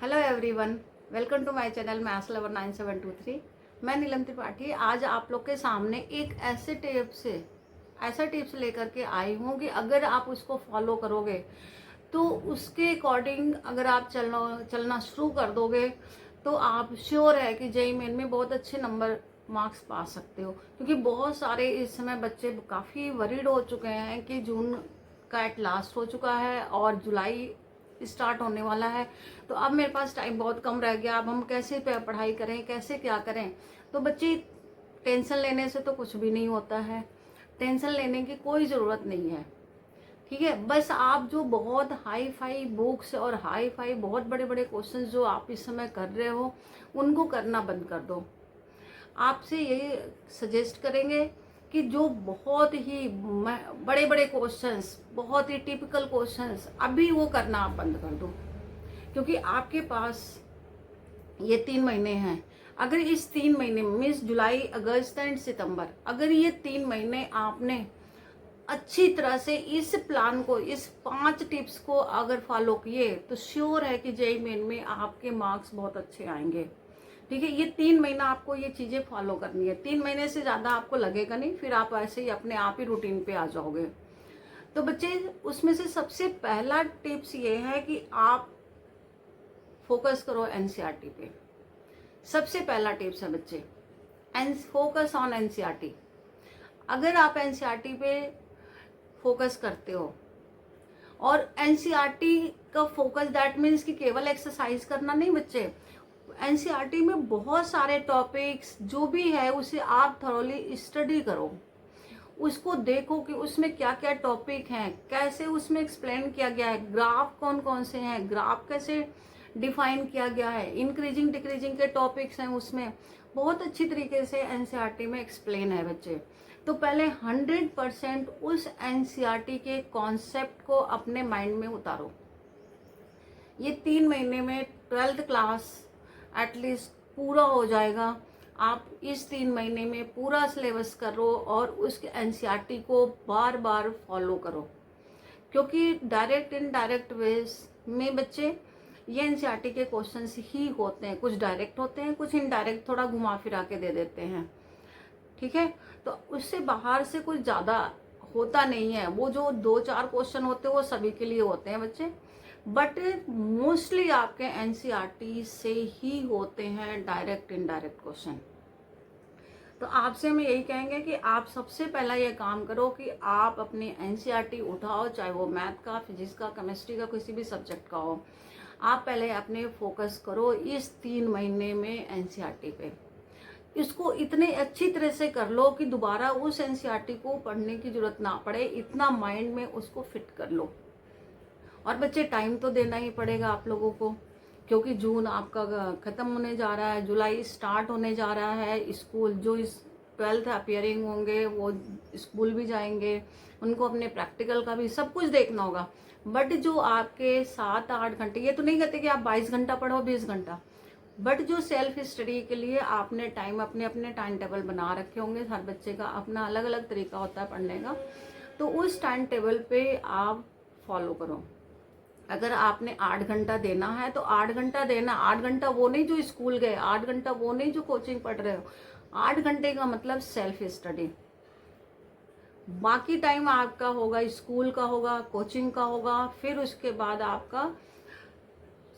Hello everyone, welcome to my channel maths lover 9723। मैं नीलम त्रिपाठी आज आप लोग के सामने एक ऐसा टिप्स लेकर के आई हूँ कि अगर आप उसको फॉलो करोगे तो उसके अकॉर्डिंग अगर आप चलना शुरू कर दोगे तो आप श्योर है कि जेईई मेन में बहुत अच्छे नंबर मार्क्स पा सकते हो। क्योंकि बहुत सारे इस समय बच्चे काफ़ी वरीड हो चुके हैं कि जून का एट लास्ट हो चुका है और जुलाई स्टार्ट होने वाला है, तो अब मेरे पास टाइम बहुत कम रह गया, अब हम कैसे पढ़ाई करें, कैसे क्या करें। तो बच्चे टेंशन लेने से तो कुछ भी नहीं होता है, टेंशन लेने की कोई ज़रूरत नहीं है। ठीक है, बस आप जो बहुत हाई फाई बुक्स और हाई फाई बहुत बड़े बड़े क्वेश्चंस जो आप इस समय कर रहे हो उनको करना बंद कर दो। आपसे यही सजेस्ट करेंगे कि जो बहुत ही बड़े बड़े क्वेश्चंस, बहुत ही टिपिकल क्वेश्चंस, अभी वो करना आप बंद कर दो। क्योंकि आपके पास ये 3 महीने हैं। अगर इस 3 महीने मीन्स जुलाई, अगस्त एंड सितंबर, अगर ये 3 महीने आपने अच्छी तरह से इस प्लान को, इस 5 टिप्स को अगर फॉलो किए तो श्योर है कि जेईई मेन में आपके मार्क्स बहुत अच्छे आएंगे। ठीक है, ये 3 महीना आपको ये चीजें फॉलो करनी है। 3 महीने से ज्यादा आपको लगेगा नहीं, फिर आप ऐसे ही अपने आप ही रूटीन पे आ जाओगे। तो बच्चे उसमें से सबसे पहला टिप्स ये है कि आप फोकस करो एनसीईआरटी पे। सबसे पहला टिप्स है बच्चे, फोकस ऑन एनसीईआरटी। अगर आप एनसीईआरटी पे फोकस करते हो, और एनसीईआरटी का फोकस दैट मीन्स कि केवल एक्सरसाइज करना नहीं बच्चे, एनसीईआरटी में बहुत सारे टॉपिक्स जो भी है उसे आप थॉरोली स्टडी करो। उसको देखो कि उसमें क्या क्या टॉपिक हैं, कैसे उसमें एक्सप्लेन किया गया है, ग्राफ कौन कौन से हैं, ग्राफ कैसे डिफाइन किया गया है, इंक्रीजिंग डिक्रीजिंग के टॉपिक्स हैं, उसमें बहुत अच्छी तरीके से एनसीईआरटी में एक्सप्लेन है बच्चे। तो पहले 100% उस एनसीईआरटी के कॉन्सेप्ट को अपने माइंड में उतारो। ये 3 महीने में 12th क्लास एटलीस्ट पूरा हो जाएगा। आप इस 3 महीने में पूरा सिलेबस करो और उसके एनसीईआरटी को बार बार फॉलो करो। क्योंकि डायरेक्ट इनडायरेक्ट वेज में बच्चे ये एनसीईआरटी के क्वेश्चंस ही होते हैं। कुछ डायरेक्ट होते हैं, कुछ इनडायरेक्ट थोड़ा घुमा फिरा के दे देते हैं। ठीक है, तो उससे बाहर से कुछ ज़्यादा होता नहीं है। वो जो 2-4 क्वेश्चन होते हैं वो सभी के लिए होते हैं बच्चे, बट मोस्टली आपके एनसीईआरटी से ही होते हैं डायरेक्ट इनडायरेक्ट क्वेश्चन। तो आपसे हम यही कहेंगे कि आप सबसे पहला ये काम करो कि आप अपनी एनसीईआरटी उठाओ, चाहे वो मैथ का, फिजिक्स का, केमिस्ट्री का, किसी भी सब्जेक्ट का हो। आप पहले अपने फोकस करो इस 3 महीने में एनसीईआरटी पे। इसको इतने अच्छी तरह से कर लो कि दोबारा उस एनसीईआरटी को पढ़ने की जरूरत ना पड़े, इतना माइंड में उसको फिट कर लो। और बच्चे टाइम तो देना ही पड़ेगा आप लोगों को, क्योंकि जून आपका खत्म होने जा रहा है, जुलाई स्टार्ट होने जा रहा है। स्कूल जो इस 12th अपियरिंग होंगे वो स्कूल भी जाएंगे, उनको अपने प्रैक्टिकल का भी सब कुछ देखना होगा। बट जो आपके 7-8 घंटे, ये तो नहीं कहते कि आप 22 घंटा पढ़ो, 20 घंटा, बट जो सेल्फ स्टडी के लिए आपने टाइम अपने अपने टाइम टेबल बना रखे होंगे। हर बच्चे का अपना अलग अलग तरीका होता है पढ़ने का, तो उस टाइम टेबल पे आप फॉलो करो। अगर आपने 8 घंटा देना है तो 8 घंटा देना। 8 घंटा वो नहीं जो स्कूल गए, 8 घंटा वो नहीं जो कोचिंग पढ़ रहे हो। 8 घंटे का मतलब सेल्फ स्टडी। बाकी टाइम आपका होगा स्कूल का, होगा कोचिंग का, होगा फिर उसके बाद आपका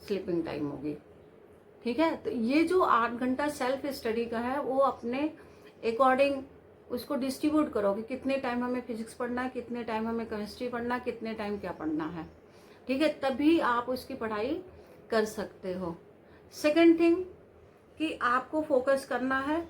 स्लीपिंग टाइम होगी। ठीक है, तो ये जो 8 घंटा सेल्फ स्टडी का है वो अपने अकॉर्डिंग उसको डिस्ट्रीब्यूट करो कि कितने टाइम हमें फिजिक्स पढ़ना है, कितने टाइम हमें केमिस्ट्री पढ़ना है, कितने टाइम क्या पढ़ना है। ठीक है, तभी आप उसकी पढ़ाई कर सकते हो। सेकंड थिंग कि आपको फोकस करना है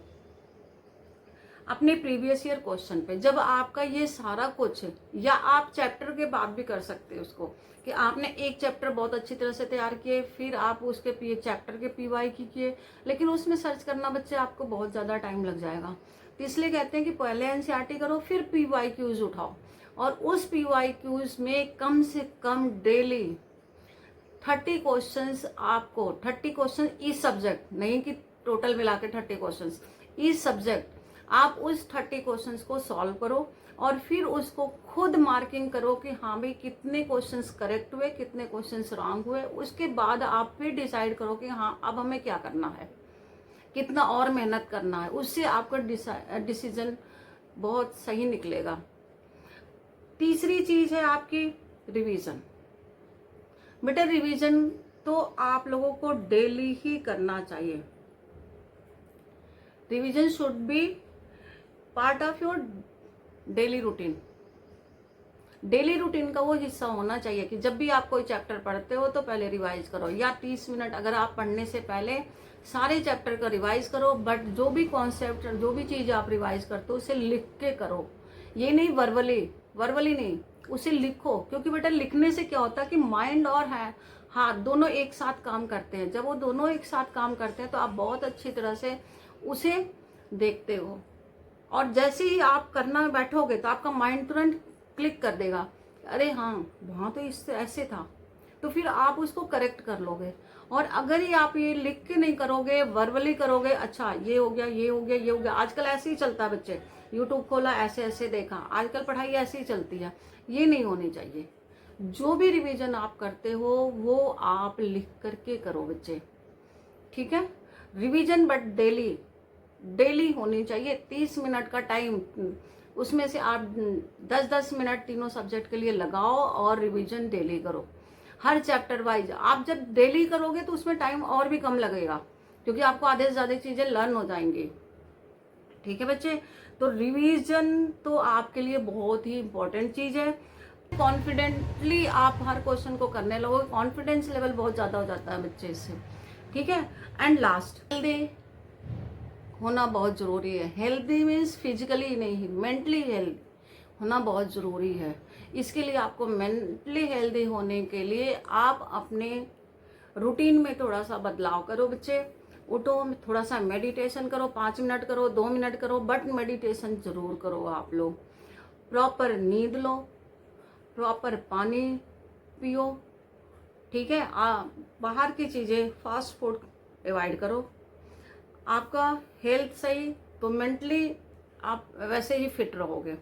अपने प्रीवियस ईयर क्वेश्चन पे। जब आपका ये सारा कुछ, या आप चैप्टर के बाद भी कर सकते हो उसको, कि आपने एक चैप्टर बहुत अच्छी तरह से तैयार किए, फिर आप उसके चैप्टर के पीवाई की किए, लेकिन उसमें सर्च करना बच्चे आपको बहुत ज़्यादा टाइम लग जाएगा। तो इसलिए कहते हैं कि पहले एनसीईआरटी करो, फिर पीवाई क्यूज उठाओ, और उस पीवाई क्यूज में कम से कम डेली 30 क्वेश्चंस आपको, 30 क्वेश्चन इस सब्जेक्ट, नहीं कि टोटल मिला के 30 क्वेश्चंस इस सब्जेक्ट, आप उस 30 क्वेश्चंस को सॉल्व करो। और फिर उसको खुद मार्किंग करो कि हाँ भाई कितने क्वेश्चंस करेक्ट हुए, कितने क्वेश्चंस रॉन्ग हुए। उसके बाद आप फिर डिसाइड करो कि हाँ अब हमें क्या करना है, कितना और मेहनत करना है। उससे आपका डिसीजन बहुत सही निकलेगा। तीसरी चीज है आपकी रिवीजन। बेटा रिवीजन तो आप लोगों को डेली ही करना चाहिए। Revision should be part of your daily routine. Daily routine का वो हिस्सा होना चाहिए कि जब भी आप कोई चैप्टर पढ़ते हो तो पहले रिवाइज करो, या 30 मिनट अगर आप पढ़ने से पहले सारे चैप्टर का रिवाइज करो। बट जो भी कॉन्सेप्ट, जो भी चीज आप रिवाइज करते हो उसे लिख के करो। ये नहीं वर्बली नहीं, उसे लिखो। क्योंकि बेटा लिखने से क्या होता है कि माइंड और है हाथ दोनों एक साथ काम करते हैं। जब वो दोनों एक साथ काम करते हैं तो आप बहुत अच्छी तरह से उसे देखते हो, और जैसे ही आप करना बैठोगे तो आपका माइंड तुरंत क्लिक कर देगा, अरे हाँ वहाँ तो इससे ऐसे था, तो फिर आप उसको करेक्ट कर लोगे। और अगर ही आप ये लिख के नहीं करोगे, वर्बली करोगे, अच्छा ये हो गया, ये हो गया, ये हो गया, आजकल ऐसे ही चलता है बच्चे, यूट्यूब खोला ऐसे ऐसे देखा, आजकल पढ़ाई ऐसे ही चलती है। ये नहीं होनी चाहिए। जो भी रिवीजन आप करते हो वो आप लिख करके करो बच्चे, ठीक है। रिवीजन बट डेली होनी चाहिए। 30 मिनट का टाइम, उसमें से आप 10-10 मिनट तीनों सब्जेक्ट के लिए लगाओ और रिवीजन डेली करो, हर चैप्टर वाइज। आप जब डेली करोगे तो उसमें टाइम और भी कम लगेगा, क्योंकि आपको आधे से ज्यादा चीजें लर्न हो जाएंगी, ठीक है बच्चे। तो रिवीजन तो आपके लिए बहुत ही इंपॉर्टेंट चीज है। कॉन्फिडेंटली आप हर क्वेश्चन को करने लगोगे, कॉन्फिडेंस लेवल बहुत ज्यादा हो जाता है बच्चे इससे, ठीक है। एंड लास्ट, हेल्दी होना बहुत जरूरी है। हेल्दी मीन्स फिजिकली नहीं, मेंटली हेल्दी होना बहुत जरूरी है। इसके लिए आपको मेंटली हेल्दी होने के लिए आप अपने रूटीन में थोड़ा सा बदलाव करो बच्चे। उठो, थोड़ा सा मेडिटेशन करो, 5 मिनट करो, 2 मिनट करो, बट मेडिटेशन जरूर करो आप लोग। प्रॉपर नींद लो, प्रॉपर पानी पियो, ठीक है। बाहर की चीजें, फास्ट फूड अवॉइड करो। आपका हेल्थ सही तो मेंटली आप वैसे ही फिट रहोगे,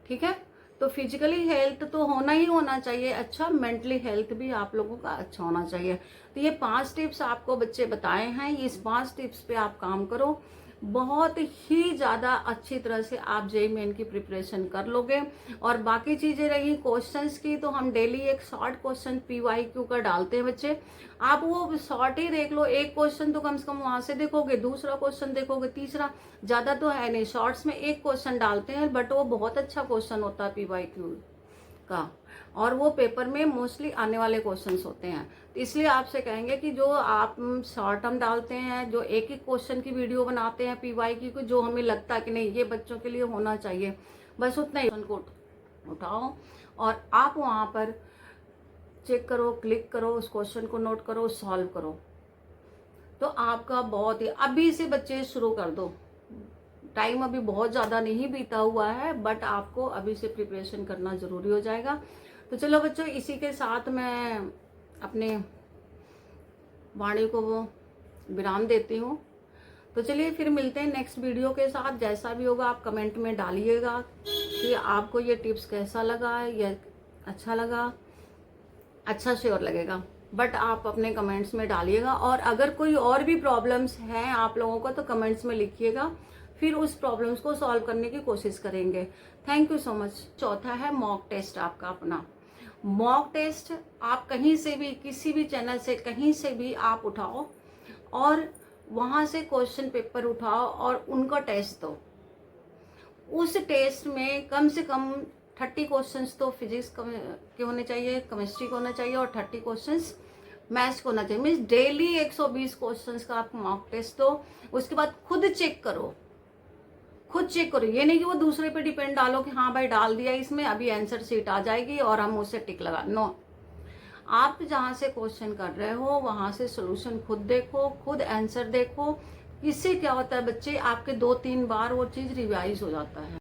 ठीक है। तो फिजिकली हेल्थ तो होना ही होना चाहिए अच्छा, मेंटली हेल्थ भी आप लोगों का अच्छा होना चाहिए। तो ये 5 टिप्स आपको बच्चे बताए हैं, इस 5 टिप्स पे आप काम करो। बहुत ही ज़्यादा अच्छी तरह से आप जेईई मेन की प्रिपरेशन कर लोगे। और बाकी चीज़ें रही क्वेश्चंस की, तो हम डेली एक शॉर्ट क्वेश्चन PYQ का डालते हैं बच्चे। आप वो शॉर्ट ही देख लो, एक क्वेश्चन तो कम से कम वहां से देखोगे, दूसरा क्वेश्चन देखोगे, तीसरा, ज़्यादा तो है नहीं। शॉर्ट्स में एक क्वेश्चन डालते हैं, बट वो बहुत अच्छा क्वेश्चन होता है PYQ का, और वो पेपर में मोस्टली आने वाले क्वेश्चंस होते हैं। तो इसलिए आपसे कहेंगे कि जो आप शॉर्ट टर्म डालते हैं, जो एक एक क्वेश्चन की वीडियो बनाते हैं PYQ की, जो हमें लगता है कि नहीं ये बच्चों के लिए होना चाहिए, बस उतना ही को उठाओ और आप वहाँ पर चेक करो, क्लिक करो, उस क्वेश्चन को नोट करो, सॉल्व करो। तो आपका बहुत ही, अभी से बच्चे शुरू कर दो। टाइम अभी बहुत ज़्यादा नहीं बीता हुआ है, बट आपको अभी से प्रिपरेशन करना ज़रूरी हो जाएगा। तो चलो बच्चों, इसी के साथ मैं अपने वाणी को वो विराम देती हूँ। तो चलिए फिर मिलते हैं नेक्स्ट वीडियो के साथ। जैसा भी होगा आप कमेंट में डालिएगा कि आपको ये टिप्स कैसा लगा, या अच्छा लगा, अच्छा श्योर लगेगा, बट आप अपने कमेंट्स में डालिएगा। और अगर कोई और भी प्रॉब्लम्स हैं आप लोगों को तो कमेंट्स में लिखिएगा, फिर उस प्रॉब्लम्स को सॉल्व करने की कोशिश करेंगे। Thank you so much. चौथा है मॉक टेस्ट आपका अपना। मॉक टेस्ट आप कहीं से भी, किसी भी चैनल से, कहीं से भी आप उठाओ और वहाँ से क्वेश्चन पेपर उठाओ और उनका टेस्ट दो। उस टेस्ट में कम से कम 30 क्वेश्चंस तो फिजिक्स के होने चाहिए, केमिस्ट्री के होना चाहिए, और 30 क्वेश्चंस मैथ्स को होना चाहिए। मीन्स डेली 120 क्वेश्चंस का आप मॉक टेस्ट दो। उसके बाद खुद चेक करो, खुद चेक करो। ये नहीं कि वो दूसरे पे डिपेंड डालो कि हाँ भाई डाल दिया इसमें, अभी आंसर शीट आ जाएगी और हम उसे टिक लगा। नो, आप जहाँ से क्वेश्चन कर रहे हो वहां से सोल्यूशन खुद देखो, खुद आंसर देखो। इससे क्या होता है बच्चे, आपके 2-3 बार वो चीज रिवाइज हो जाता है।